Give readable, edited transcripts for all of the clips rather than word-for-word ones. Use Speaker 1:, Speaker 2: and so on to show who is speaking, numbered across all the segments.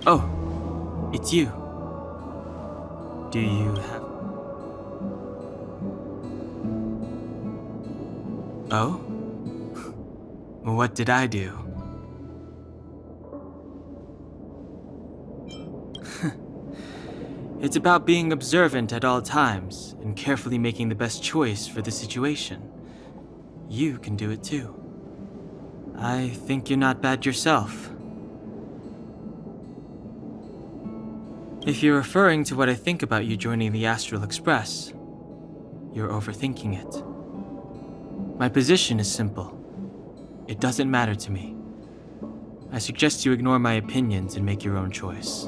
Speaker 1: Oh, it's you. Do you have... Oh? What did I do? It's about being observant at all times and carefully making the best choice for the situation. You can do it too. I think you're not bad yourself. If you're referring to what I think about you joining the Astral Express, you're overthinking it. My position is simple. It doesn't matter to me. I suggest you ignore my opinions and make your own choice.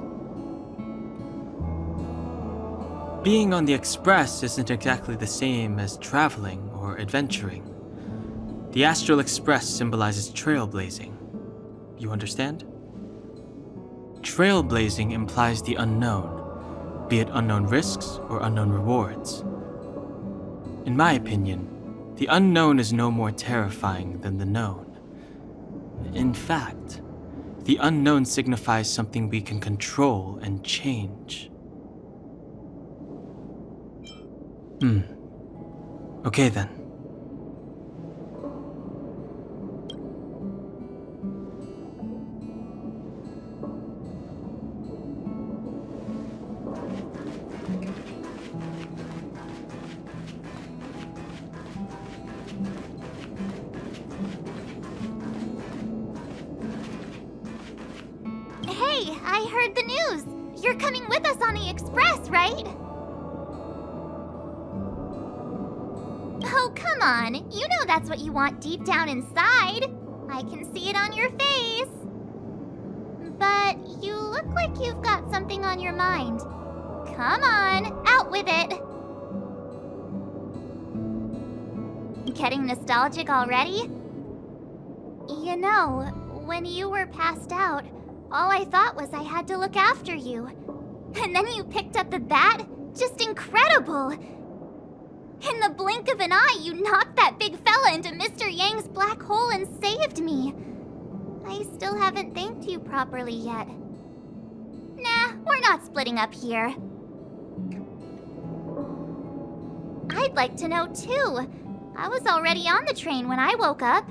Speaker 1: Being on the Express isn't exactly the same as traveling or adventuring. The Astral Express symbolizes trailblazing. You understand? Trailblazing implies the unknown, be it unknown risks or unknown rewards. In my opinion, the unknown is no more terrifying than the known. In fact, the unknown signifies something we can control and change. Okay then.
Speaker 2: Hey, I heard the news! You're coming with us on the Express, right? Oh, come on. You know that's what you want deep down inside. I can see it on your face. But you look like you've got something on your mind. Come on, out with it. Getting nostalgic already? You know, when you were passed out, all I thought was I had to look after you. And then you picked up the bat? Just incredible! In the blink of an eye, you knocked that big fella into Mr. Yang's black hole and saved me. I still haven't thanked you properly yet. Nah, we're not splitting up here. I'd like to know too. I was already on the train when I woke up.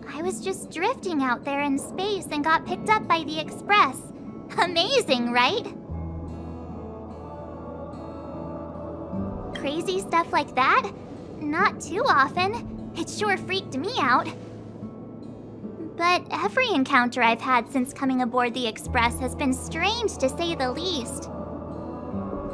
Speaker 2: I was just drifting out there in space and got picked up by the Express. Amazing, right? Crazy stuff like that? Not too often. It sure freaked me out. But every encounter I've had since coming aboard the Express has been strange to say the least.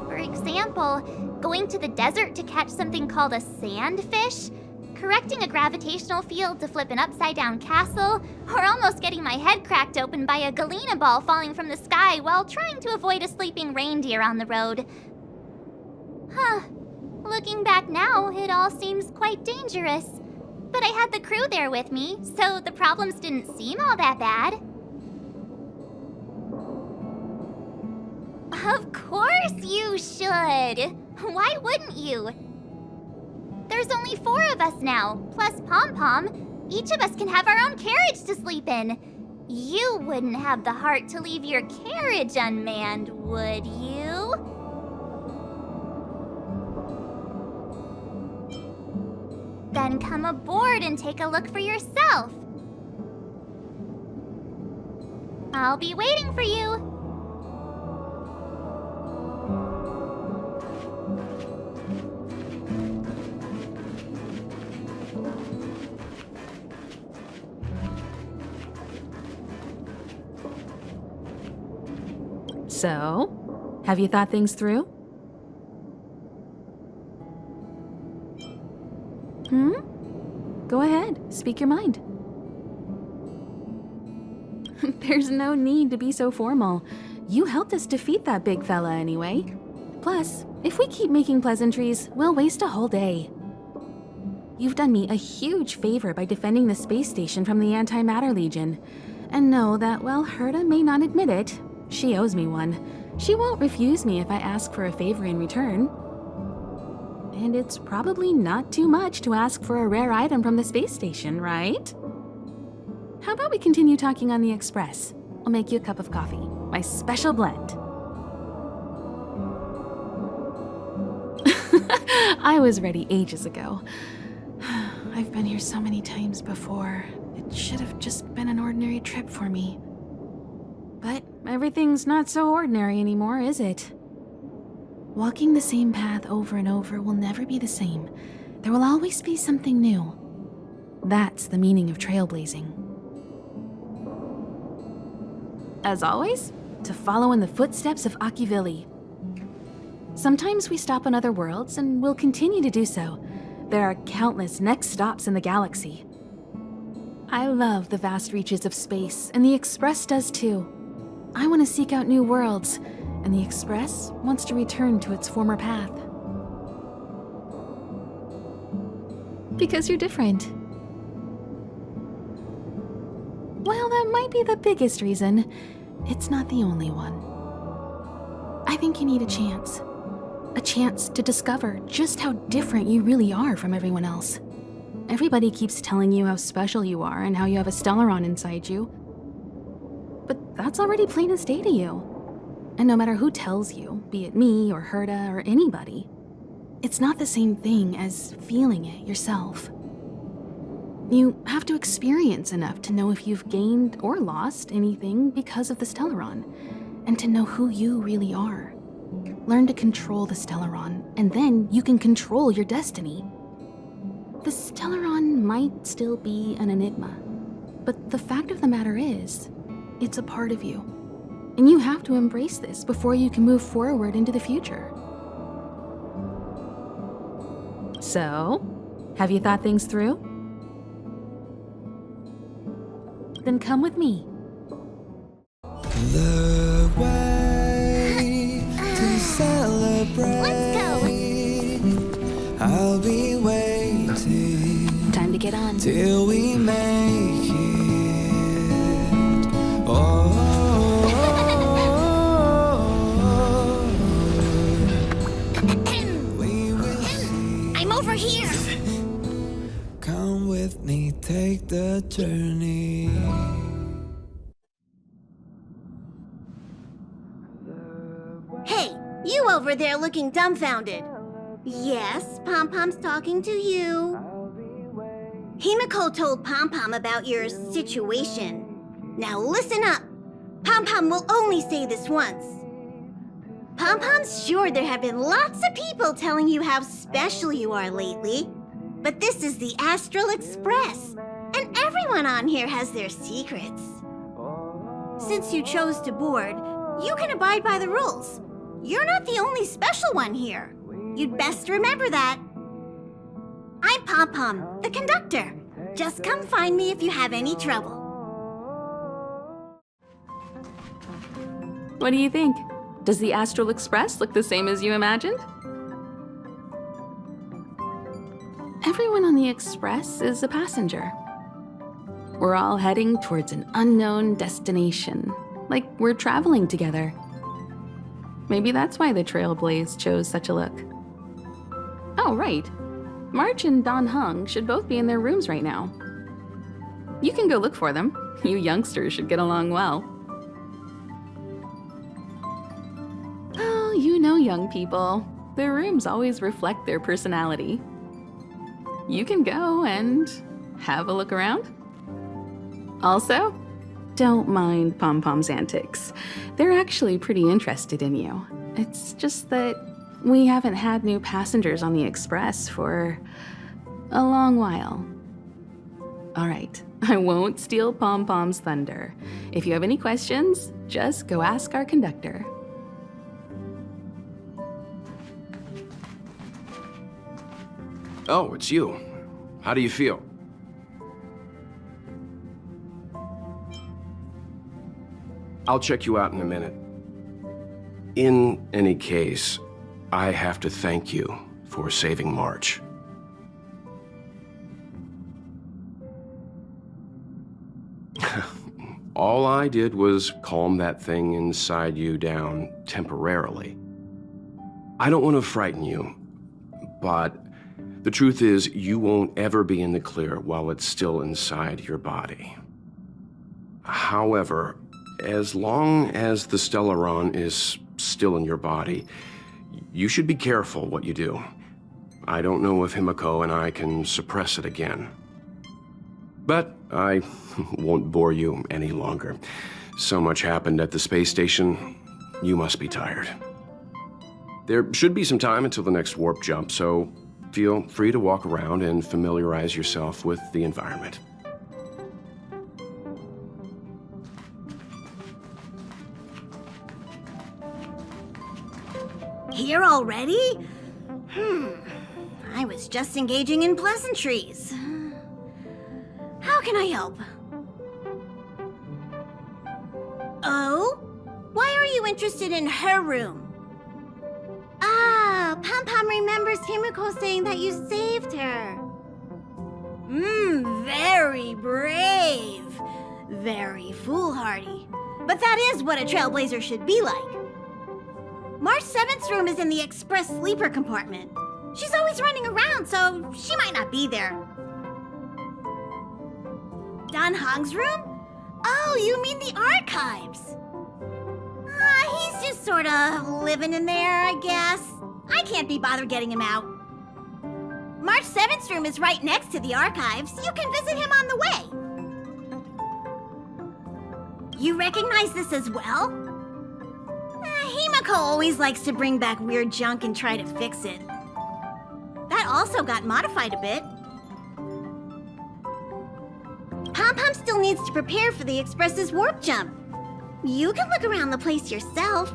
Speaker 2: For example, going to the desert to catch something called a sandfish, correcting a gravitational field to flip an upside-down castle, or almost getting my head cracked open by a galena ball falling from the sky while trying to avoid a sleeping reindeer on the road. Huh. Looking back now, it all seems quite dangerous. But I had the crew there with me, so the problems didn't seem all that bad. Of course you should! Why wouldn't you? There's only 4 of us now, plus Pom-Pom. Each of us can have our own carriage to sleep in. You wouldn't have the heart to leave your carriage unmanned, would you? Then come aboard and take a look for yourself. I'll be waiting for you.
Speaker 3: So, have you thought things through? Go ahead, speak your mind. There's no need to be so formal. You helped us defeat that big fella anyway. Plus, if we keep making pleasantries, we'll waste a whole day. You've done me a huge favor by defending the space station from the Antimatter Legion. And know that while Herta may not admit it, she owes me one. She won't refuse me if I ask for a favor in return. And it's probably not too much to ask for a rare item from the space station, right? How about we continue talking on the Express? I'll make you a cup of coffee. My special blend. I was ready ages ago. I've been here so many times before. It should have just been an ordinary trip for me. But everything's not so ordinary anymore, is it? Walking the same path over and over will never be the same. There will always be something new. That's the meaning of trailblazing. As always, to follow in the footsteps of Akivili. Sometimes we stop on other worlds, and we'll continue to do so. There are countless next stops in the galaxy. I love the vast reaches of space, and the Express does too. I want to seek out new worlds, and the Express wants to return to its former path. Because you're different. Well, that might be the biggest reason. It's not the only one. I think you need a chance. A chance to discover just how different you really are from everyone else. Everybody keeps telling you how special you are and how you have a Stellaron inside you. But that's already plain as day to you. And no matter who tells you, be it me or Herta or anybody, it's not the same thing as feeling it yourself. You have to experience enough to know if you've gained or lost anything because of the Stellaron, and to know who you really are. Learn to control the Stellaron, and then you can control your destiny. The Stellaron might still be an enigma, but the fact of the matter is, it's a part of you. And you have to embrace this before you can move forward into the future. So, have you thought things through? Then come with me.
Speaker 4: The way to celebrate.
Speaker 2: Let's go.
Speaker 4: I'll be waiting
Speaker 3: Time to get on.
Speaker 4: till we make it. Oh, we will see.
Speaker 2: I'm over here.
Speaker 4: Come with me, take the journey.
Speaker 5: Hey, you over there looking dumbfounded. Yes, Pom-Pom's talking to you. Himeko told Pom-Pom about your situation. Now listen up. Pom-Pom will only say this once. Pom-Pom's sure there have been lots of people telling you how special you are lately. But this is the Astral Express, and everyone on here has their secrets. Since you chose to board, you can abide by the rules. You're not the only special one here. You'd best remember that. I'm Pom-Pom, the conductor. Just come find me if you have any trouble.
Speaker 3: What do you think? Does the Astral Express look the same as you imagined? Everyone on the Express is a passenger. We're all heading towards an unknown destination, like we're traveling together. Maybe that's why the Trailblaze chose such a look. Oh, right. March and Dan Heng should both be in their rooms right now. You can go look for them. You youngsters should get along well. Oh, you know young people. Their rooms always reflect their personality. You can go and have a look around. Also, don't mind Pom-Pom's antics. They're actually pretty interested in you. It's just that we haven't had new passengers on the Express for a long while. All right, I won't steal Pom-Pom's thunder. If you have any questions, just go ask our conductor.
Speaker 6: Oh, it's you. How do you feel? I'll check you out in a minute. In any case, I have to thank you for saving March. All I did was calm that thing inside you down temporarily. I don't want to frighten you, but the truth is you won't ever be in the clear while it's still inside your body. However, as long as the Stellaron is still in your body, you should be careful what you do. I don't know if Himeko and I can suppress it again. But I won't bore you any longer. So much happened at the space station, you must be tired. There should be some time until the next warp jump, so feel free to walk around and familiarize yourself with the environment.
Speaker 5: Here already? I was just engaging in pleasantries. How can I help? Oh? Why are you interested in her room? Ah, Pom-Pom remembers Himeko saying that you saved her. Very brave. Very foolhardy. But that is what a Trailblazer should be like. March 7th's room is in the express sleeper compartment. She's always running around, so she might not be there. Dan Heng's room? Oh, you mean the archives? He's just sort of living in there, I guess. I can't be bothered getting him out. March 7th's room is right next to the archives. You can visit him on the way. You recognize this as well? Himeko always likes to bring back weird junk and try to fix it. That also got modified a bit. Pom-Pom still needs to prepare for the Express's warp jump. You can look around the place yourself.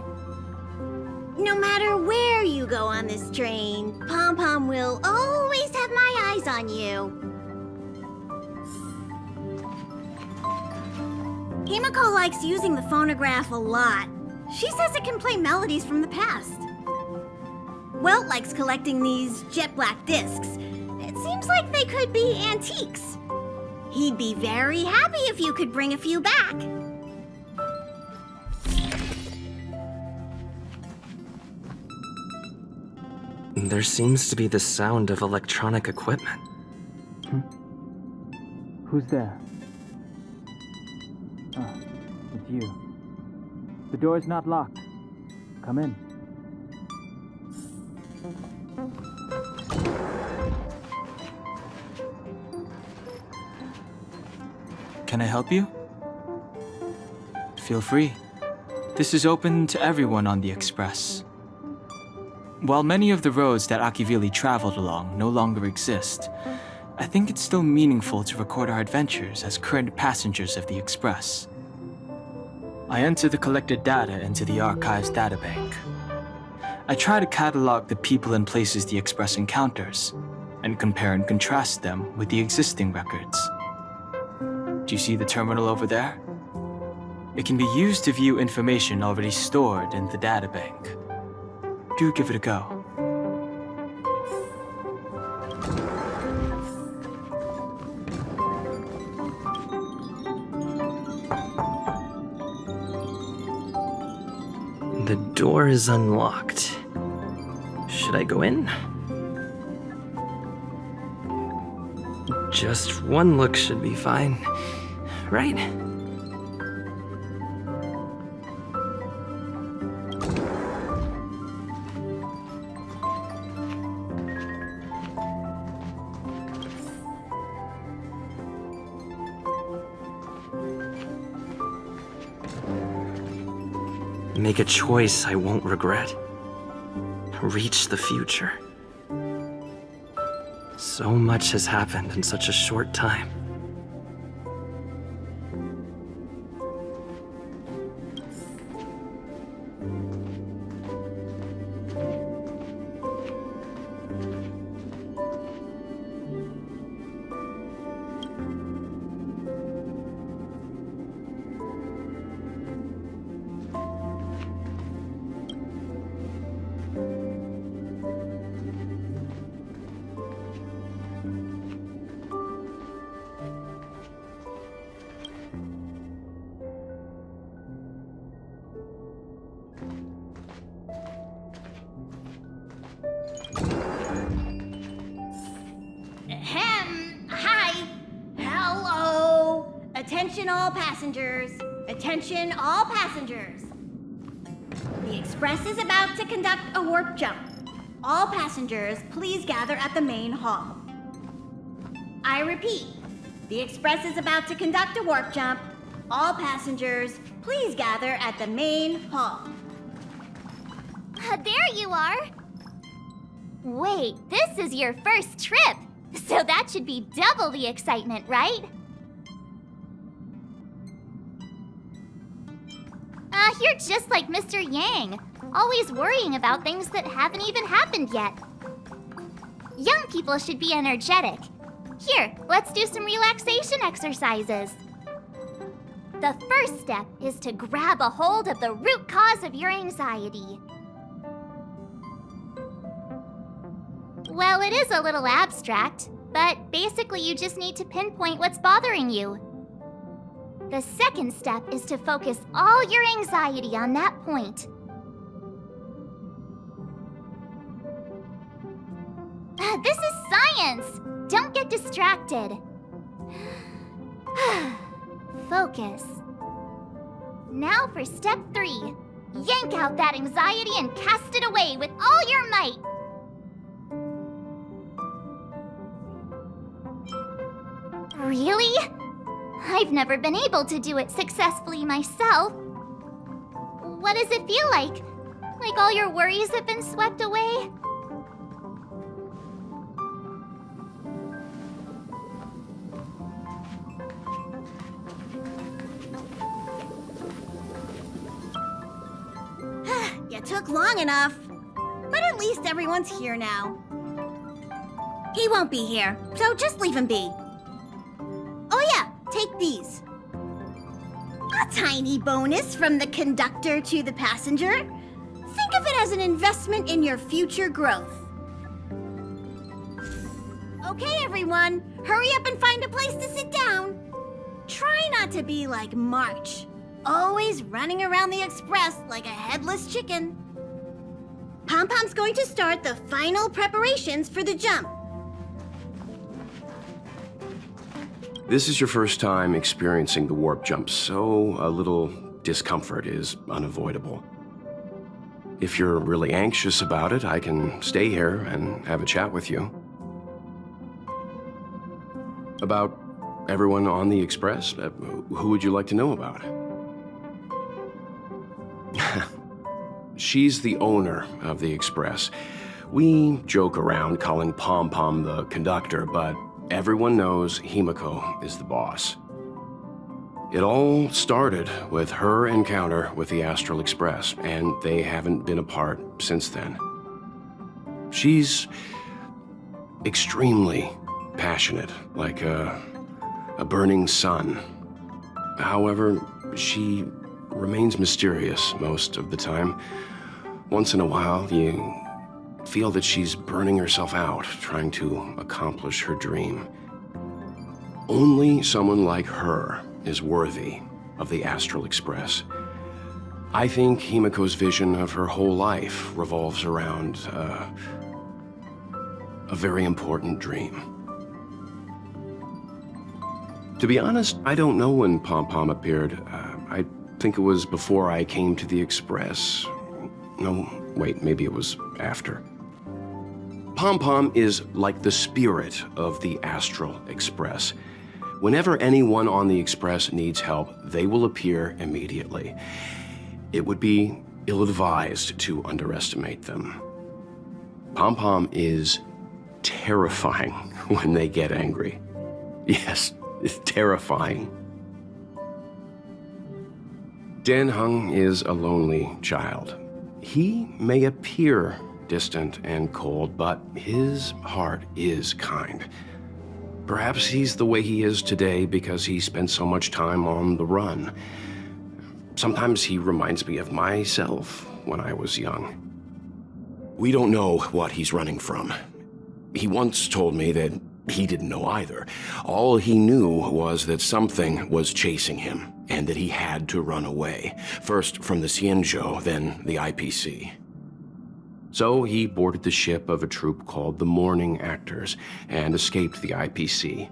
Speaker 5: No matter where you go on this train, Pom-Pom will always have my eyes on you. Himeko likes using the phonograph a lot. She says it can play melodies from the past. Welt likes collecting these jet black discs. It seems like they could be antiques. He'd be very happy if you could bring a few back.
Speaker 7: There seems to be the sound of electronic equipment.
Speaker 1: Who's there? Oh, it's you. The door's not locked. Come in. Can I help you? Feel free. This is open to everyone on the Express. While many of the roads that Akivili traveled along no longer exist, I think it's still meaningful to record our adventures as current passengers of the Express. I enter the collected data into the Archives databank. I try to catalog the people and places the Express encounters, and compare and contrast them with the existing records. Do you see the terminal over there? It can be used to view information already stored in the databank. Do give it a go.
Speaker 7: The door is unlocked. Should I go in? Just one look should be fine, right? Make a choice I won't regret. Reach the future. So much has happened in such a short time.
Speaker 5: Hi. Hello. Attention all passengers. Attention all passengers. The Express is about to conduct a warp jump. All passengers, please gather at the main hall. I repeat, the Express is about to conduct a warp jump. All passengers, please gather at the main hall.
Speaker 2: There you are. Wait, this is your first trip. So that should be double the excitement, right? You're just like Mr. Yang, always worrying about things that haven't even happened yet. Young people should be energetic. Here, let's do some relaxation exercises. The first step is to grab a hold of the root cause of your anxiety. Well, it is a little abstract, but basically you just need to pinpoint what's bothering you. The second step is to focus all your anxiety on that point. This is science! Don't get distracted. Focus. Now for step 3. Yank out that anxiety and cast it away with all your might. Really? I've never been able to do it successfully myself. What does it feel like? Like all your worries have been swept away?
Speaker 5: You took long enough. But at least everyone's here now. He won't be here, so just leave him be. Oh yeah, take these. A tiny bonus from the conductor to the passenger. Think of it as an investment in your future growth. Okay, everyone, hurry up and find a place to sit down. Try not to be like March, always running around the Express like a headless chicken. Pom-Pom's going to start the final preparations for the jump.
Speaker 6: This is your first time experiencing the warp jump, so a little discomfort is unavoidable. If you're really anxious about it, I can stay here and have a chat with you. About everyone on the Express? Who would you like to know about? She's the owner of the Express. We joke around calling Pom-Pom the conductor, but everyone knows Himeko is the boss. It all started with her encounter with the Astral Express, and they haven't been apart since then. She's extremely passionate, like a burning sun. However, she remains mysterious most of the time. Once in a while, you feel that she's burning herself out, trying to accomplish her dream. Only someone like her is worthy of the Astral Express. I think Himeko's vision of her whole life revolves around a very important dream. To be honest, I don't know when Pom-Pom appeared. I think it was before I came to the Express. No, wait, maybe it was after. Pom-Pom is like the spirit of the Astral Express. Whenever anyone on the Express needs help, they will appear immediately. It would be ill-advised to underestimate them. Pom-Pom is terrifying when they get angry. Yes, it's terrifying. Dan Heng is a lonely child. He may appear distant and cold, but his heart is kind. Perhaps he's the way he is today because he spent so much time on the run. Sometimes he reminds me of myself when I was young. We don't know what he's running from. He once told me that he didn't know either. All he knew was that something was chasing him and that he had to run away. First from the Xianzhou, then the IPC. So he boarded the ship of a troupe called the Morning Actors and escaped the IPC.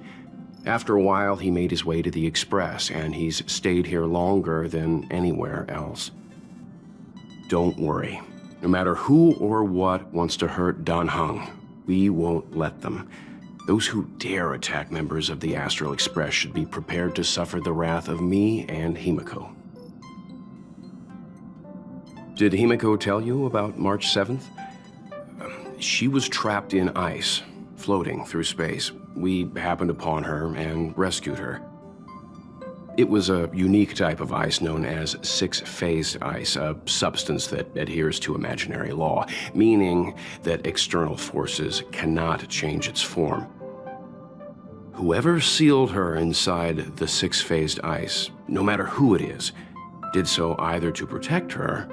Speaker 6: After a while, he made his way to the Express, and he's stayed here longer than anywhere else. Don't worry. No matter who or what wants to hurt Dan Heng, we won't let them. Those who dare attack members of the Astral Express should be prepared to suffer the wrath of me and Himeko. Did Himeko tell you about March 7th? She was trapped in ice, floating through space. We happened upon her and rescued her. It was a unique type of ice known as six-phased ice, a substance that adheres to imaginary law, meaning that external forces cannot change its form. Whoever sealed her inside the six-phased ice, no matter who it is, did so either to protect her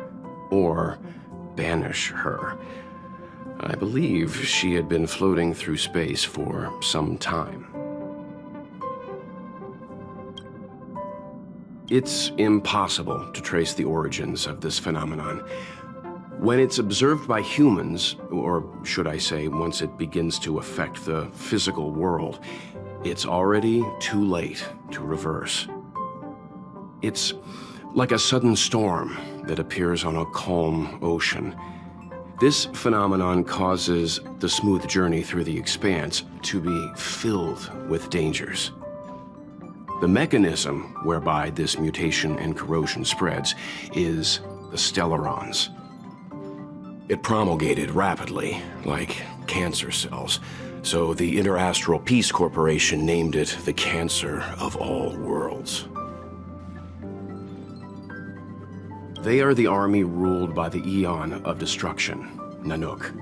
Speaker 6: or banish her. I believe she had been floating through space for some time. It's impossible to trace the origins of this phenomenon. When it's observed by humans, or should I say, once it begins to affect the physical world, it's already too late to reverse. It's like a sudden storm that appears on a calm ocean. This phenomenon causes the smooth journey through the expanse to be filled with dangers. The mechanism whereby this mutation and corrosion spreads is the stellarons. It promulgated rapidly, like cancer cells, so the Interastral Peace Corporation named it the Cancer of All Worlds. They are the army ruled by the Eon of Destruction, Nanook.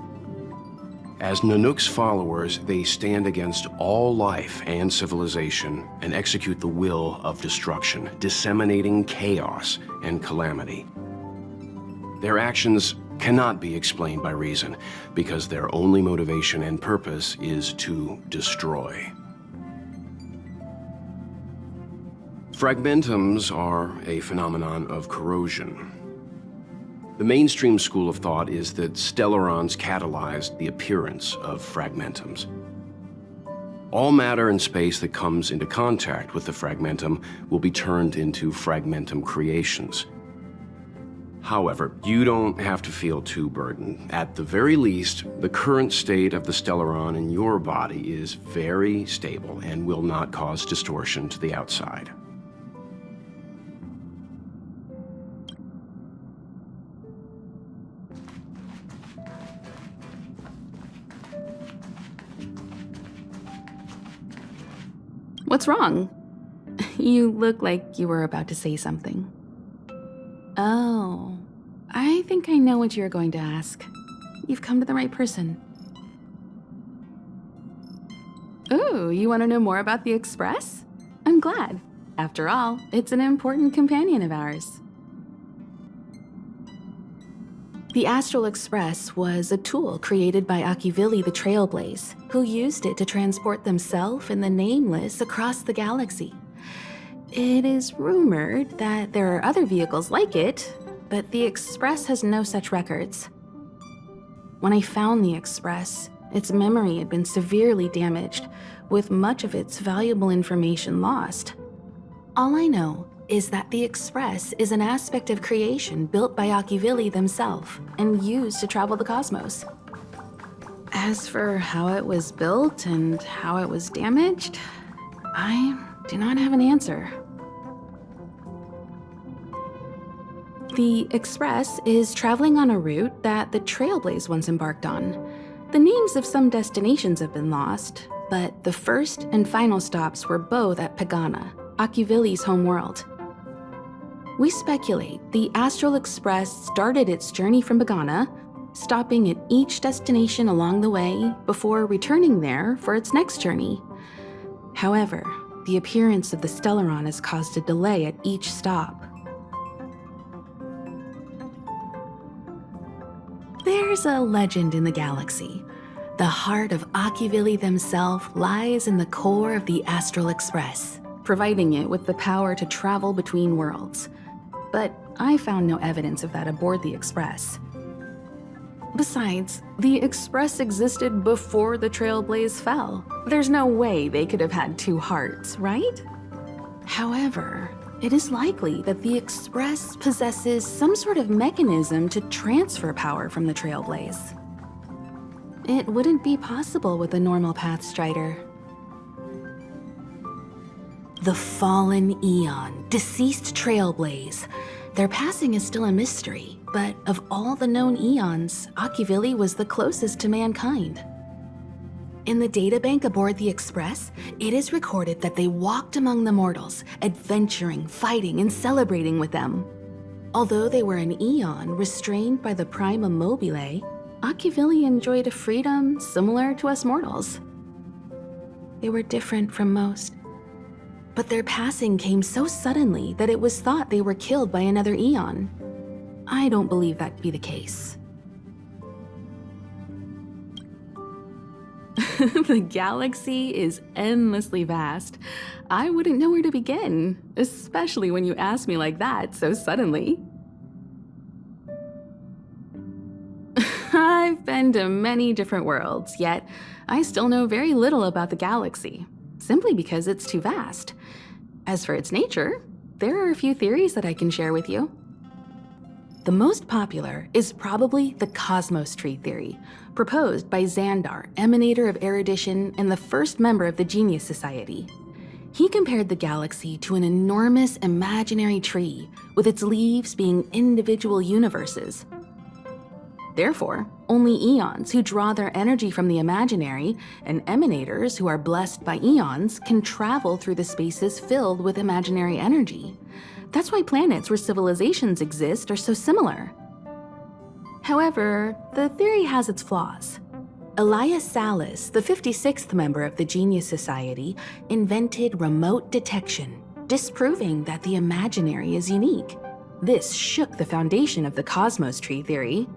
Speaker 6: As Nanook's followers, they stand against all life and civilization and execute the will of destruction, disseminating chaos and calamity. Their actions cannot be explained by reason, because their only motivation and purpose is to destroy. Fragmentums are a phenomenon of corrosion. The mainstream school of thought is that stellarons catalyzed the appearance of fragmentums. All matter and space that comes into contact with the fragmentum will be turned into fragmentum creations. However, you don't have to feel too burdened. At the very least, the current state of the stellaron in your body is very stable and will not cause distortion to the outside.
Speaker 3: What's wrong? You look like you were about to say something. Oh, I think I know what you're going to ask. You've come to the right person. Ooh, you want to know more about the Express? I'm glad. After all, it's an important companion of ours. The Astral Express was a tool created by Akivili the Trailblaze, who used it to transport themselves and the Nameless across the galaxy. It is rumored that there are other vehicles like it, but the Express has no such records. When I found the Express, its memory had been severely damaged, with much of its valuable information lost. All I know is that the Express is an aspect of creation built by Akivili themselves and used to travel the cosmos. As for how it was built and how it was damaged, I do not have an answer. The Express is traveling on a route that the Trailblaze once embarked on. The names of some destinations have been lost, but the first and final stops were both at Pagana, Akivili's homeworld. We speculate the Astral Express started its journey from Pagana, stopping at each destination along the way before returning there for its next journey. However, the appearance of the stellaron has caused a delay at each stop. There's a legend in the galaxy. The heart of Akivili themselves lies in the core of the Astral Express, providing it with the power to travel between worlds. But I found no evidence of that aboard the Express. Besides, the Express existed before the Trailblaze fell. There's no way they could have had two hearts, right? However, it is likely that the Express possesses some sort of mechanism to transfer power from the Trailblaze. It wouldn't be possible with a normal Pathstrider. The Fallen Eon, deceased Trailblaze. Their passing is still a mystery, but of all the known eons, Akivili was the closest to mankind. In the databank aboard the Express, it is recorded that they walked among the mortals, adventuring, fighting, and celebrating with them. Although they were an eon restrained by the Prima Mobile, Akivili enjoyed a freedom similar to us mortals. They were different from most. But their passing came so suddenly that it was thought they were killed by another eon. I don't believe that to be the case. The galaxy is endlessly vast. I wouldn't know where to begin, especially when you ask me like that so suddenly. I've been to many different worlds, yet I still know very little about the galaxy, simply because it's too vast. As for its nature, there are a few theories that I can share with you. The most popular is probably the Cosmos Tree theory, proposed by Xandar, emanator of erudition and the first member of the Genius Society. He compared the galaxy to an enormous imaginary tree, with its leaves being individual universes. Therefore, only eons who draw their energy from the imaginary and emanators who are blessed by eons can travel through the spaces filled with imaginary energy. That's why planets where civilizations exist are so similar. However, the theory has its flaws. Elias Salas, the 56th member of the Genius Society, invented remote detection, disproving that the imaginary is unique. This shook the foundation of the Cosmos Tree theory.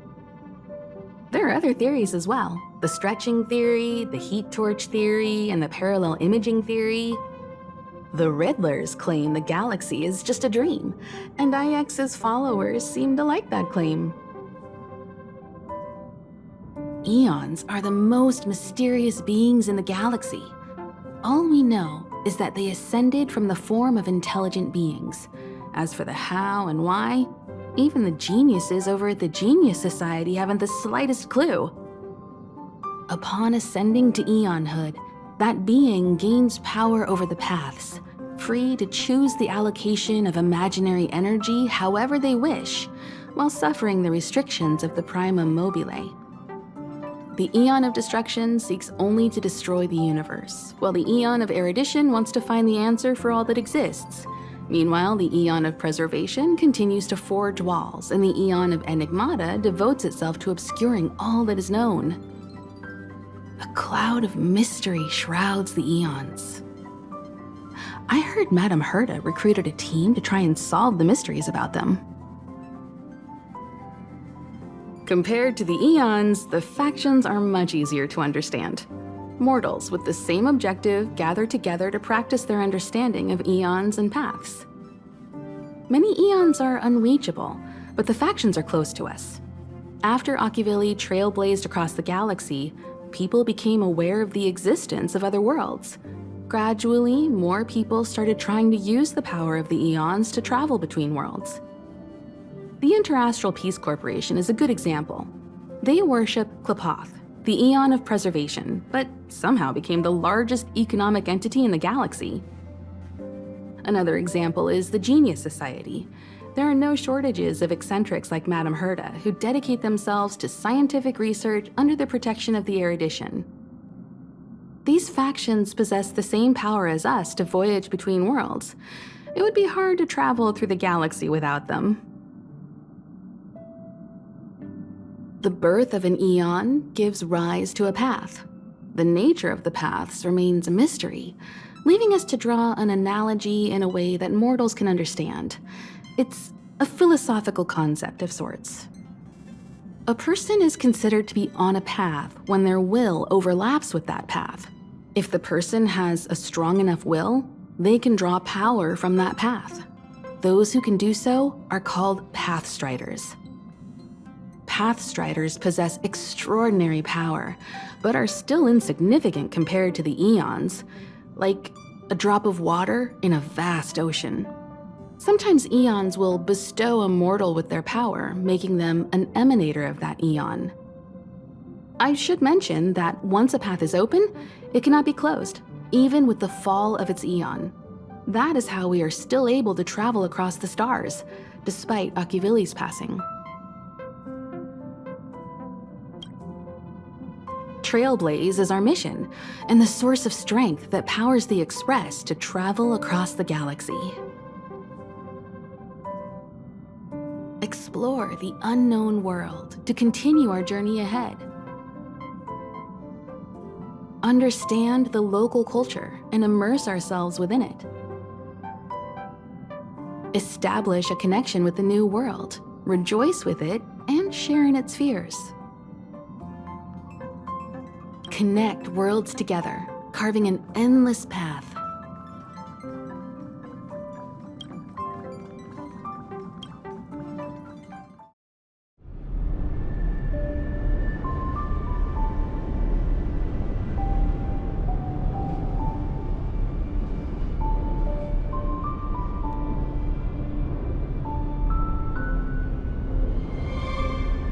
Speaker 3: There are other theories as well. The stretching theory, the heat torch theory, and the parallel imaging theory. The Riddlers claim the galaxy is just a dream, and IX's followers seem to like that claim. Eons are the most mysterious beings in the galaxy. All we know is that they ascended from the form of intelligent beings. As for the how and why, even the geniuses over at the Genius Society haven't the slightest clue. Upon ascending to eonhood, that being gains power over the paths, free to choose the allocation of imaginary energy however they wish, while suffering the restrictions of the Prima Mobile. The Eon of Destruction seeks only to destroy the universe, while the Eon of Erudition wants to find the answer for all that exists. Meanwhile, the Eon of Preservation continues to forge walls, and the Eon of Enigmata devotes itself to obscuring all that is known. A cloud of mystery shrouds the eons. I heard Madame Herta recruited a team to try and solve the mysteries about them. Compared to the eons, the factions are much easier to understand. Mortals with the same objective gather together to practice their understanding of eons and paths. Many eons are unreachable, but the factions are close to us. After Akivili trailblazed across the galaxy, people became aware of the existence of other worlds. Gradually, more people started trying to use the power of the eons to travel between worlds. The Interastral Peace Corporation is a good example. They worship Klapoth, the Eon of Preservation, but somehow became the largest economic entity in the galaxy. Another example is the Genius Society. There are no shortages of eccentrics like Madame Herta who dedicate themselves to scientific research under the protection of the erudition. These factions possess the same power as us to voyage between worlds. It would be hard to travel through the galaxy without them. The birth of an eon gives rise to a path. The nature of the paths remains a mystery, leaving us to draw an analogy in a way that mortals can understand. It's a philosophical concept of sorts. A person is considered to be on a path when their will overlaps with that path. If the person has a strong enough will, they can draw power from that path. Those who can do so are called Pathstriders. Pathstriders possess extraordinary power, but are still insignificant compared to the eons, like a drop of water in a vast ocean. Sometimes eons will bestow a mortal with their power, making them an emanator of that eon. I should mention that once a path is open, it cannot be closed, even with the fall of its eon. That is how we are still able to travel across the stars, despite Akivili's passing. Trailblaze is our mission, and the source of strength that powers the Express to travel across the galaxy. Explore the unknown world to continue our journey ahead. Understand the local culture and immerse ourselves within it. Establish a connection with the new world, rejoice with it, and share in its fears. Connect worlds together, carving an endless path